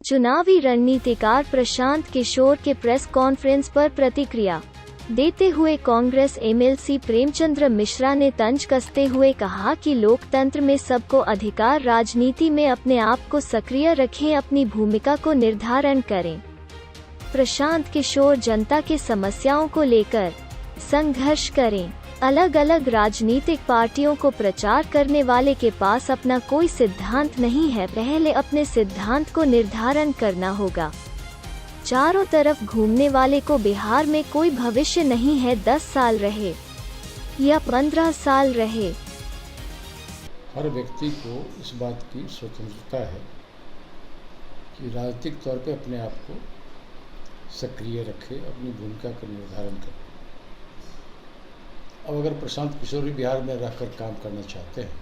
चुनावी रणनीतिकार प्रशांत किशोर के press conference पर प्रतिक्रिया देते हुए कांग्रेस एमएलसी प्रेमचंद्र मिश्रा ने तंज कसते हुए कहा कि लोकतंत्र में सबको अधिकार, राजनीति में अपने आप को सक्रिय रखें, अपनी भूमिका को निर्धारण करें। प्रशांत किशोर जनता की समस्याओं को लेकर संघर्ष करें। अलग अलग राजनीतिक पार्टियों को प्रचार करने वाले के पास अपना कोई सिद्धांत नहीं है, पहले अपने सिद्धांत को निर्धारण करना होगा। चारों तरफ घूमने वाले को बिहार में कोई भविष्य नहीं है, 10 साल रहे या 15 साल रहे। हर व्यक्ति को इस बात की स्वतंत्रता है कि राजनीतिक तौर पे अपने आप को सक्रिय रखे, अपनी भूमिका का निर्धारण करे। अब अगर प्रशांत किशोर भी बिहार में रहकर काम करना चाहते हैं,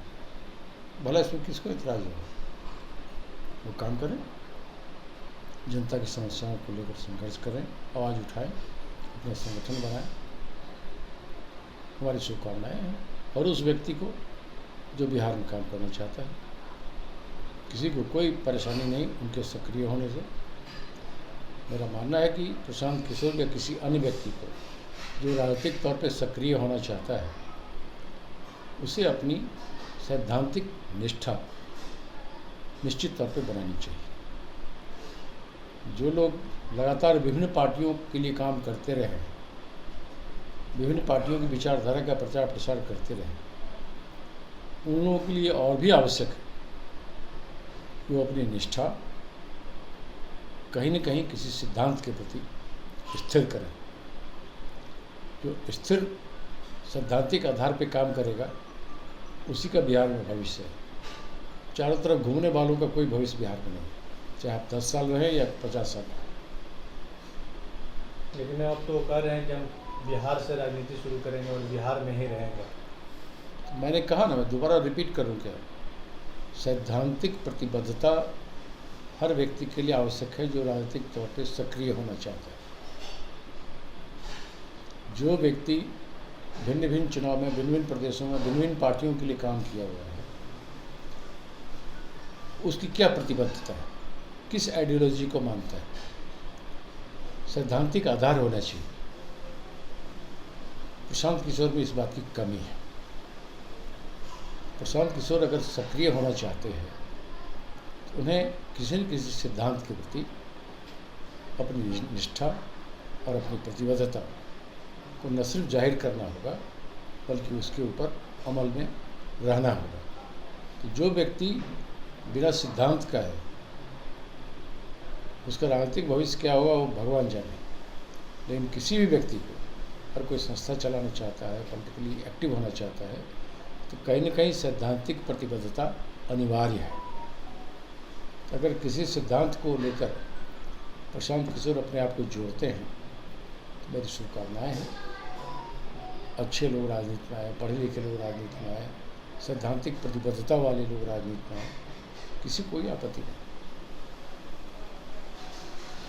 भला इसमें किसको इतराज़ होगा? वो काम करें, जनता की समस्याओं को लेकर संघर्ष करें, आवाज़ उठाएं, अपना संगठन बनाएं। हमारी शुभकामनाएं हैं। और उस व्यक्ति को जो बिहार में काम करना चाहता है, किसी को कोई परेशानी नहीं उनके सक्रिय होने से। मेरा मानना है कि प्रशांत किशोर या किसी अन्य व्यक्ति को जो राजनीतिक तौर पर सक्रिय होना चाहता है, उसे अपनी सैद्धांतिक निष्ठा निश्चित तौर पे बनानी चाहिए। जो लोग लगातार विभिन्न पार्टियों के लिए काम करते रहे, विभिन्न पार्टियों की विचारधारा का प्रचार प्रसार करते रहे, उन लोगों के लिए और भी आवश्यक है कि वो अपनी निष्ठा कहीं न कहीं किसी सिद्धांत के प्रति स्थिर करें। जो स्थिर सैद्धांतिक आधार पर काम करेगा, उसी का बिहार में भविष्य है। चारों तरफ घूमने वालों का कोई भविष्य बिहार में नहीं, चाहे आप 10 साल रहें या 50 साल। लेकिन आप तो कह रहे हैं कि हम बिहार से राजनीति शुरू करेंगे और बिहार में ही रहेंगे। मैंने कहा ना, मैं दोबारा रिपीट करूं क्या, सैद्धांतिक प्रतिबद्धता हर व्यक्ति के लिए आवश्यक है जो राजनीतिक तौर पर सक्रिय होना चाहता है। जो व्यक्ति भिन्न भिन्न चुनाव में, भिन्न भिन्न प्रदेशों में, भिन्न भिन्न पार्टियों के लिए काम किया हुआ है, उसकी क्या प्रतिबद्धता है, किस आइडियोलॉजी को मानता है, सैद्धांतिक आधार होना चाहिए। प्रशांत किशोर में इस बात की कमी है। प्रशांत किशोर अगर सक्रिय होना चाहते हैं तो उन्हें किसी न किसी सिद्धांत के प्रति अपनी निष्ठा और अपनी प्रतिबद्धता को न सिर्फ जाहिर करना होगा, बल्कि उसके ऊपर अमल में रहना होगा। तो जो व्यक्ति बिना सिद्धांत का है, उसका राजनीतिक भविष्य क्या होगा वो भगवान जाने। लेकिन किसी भी व्यक्ति को अगर कोई संस्था चलाना चाहता है, पॉलिटिकली एक्टिव होना चाहता है, तो कहीं न कहीं सैद्धांतिक प्रतिबद्धता अनिवार्य है। अगर किसी सिद्धांत को लेकर प्रशांत किशोर अपने आप को जोड़ते हैं तो मेरी शुभकामनाएँ हैं। अच्छे लोग राजनीति में आए, पढ़े लिखे लोग राजनीति में आए, सैद्धांतिक प्रतिबद्धता वाले लोग राजनीति में आए, किसी कोई आपत्ति नहीं।